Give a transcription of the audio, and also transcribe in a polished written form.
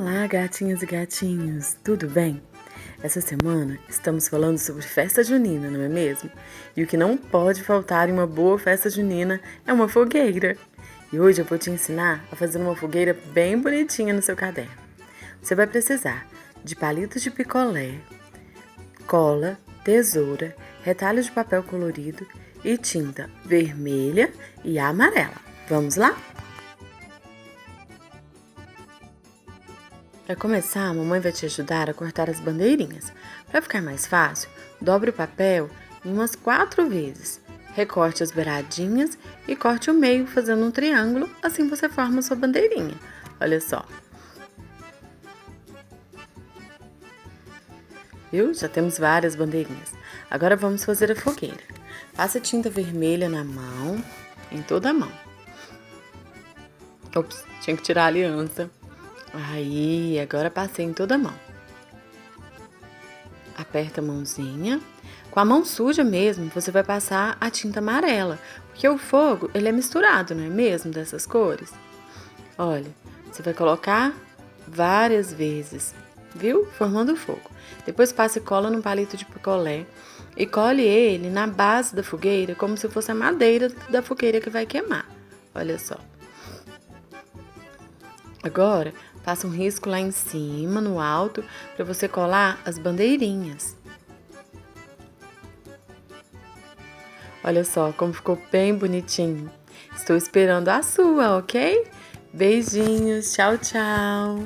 Olá, gatinhas e gatinhos, tudo bem? Essa semana estamos falando sobre festa junina, não é mesmo? E o que não pode faltar em uma boa festa junina é uma fogueira. E hoje eu vou te ensinar a fazer uma fogueira bem bonitinha no seu caderno. Você vai precisar de palitos de picolé, cola, tesoura, retalho de papel colorido e tinta vermelha e amarela. Vamos lá? Para começar, a mamãe vai te ajudar a cortar as bandeirinhas. Para ficar mais fácil, dobre o papel em umas 4 vezes. Recorte as beiradinhas e corte o meio fazendo um triângulo, assim você forma a sua bandeirinha. Olha só. Viu? Já temos várias bandeirinhas. Agora vamos fazer a fogueira. Passa tinta vermelha na mão, em toda a mão. Ops, tinha que tirar a aliança. Aí, agora passei em toda a mão. Aperta a mãozinha. Com a mão suja mesmo, você vai passar a tinta amarela, porque o fogo, ele é misturado, não é mesmo, dessas cores? Olha, você vai colocar várias vezes, viu? Formando o fogo. Depois passa e cola num palito de picolé e colhe ele na base da fogueira, como se fosse a madeira da fogueira que vai queimar. Olha só. Agora, passa um risco lá em cima, no alto, para você colar as bandeirinhas. Olha só como ficou bem bonitinho. Estou esperando a sua, ok? Beijinhos, tchau, tchau!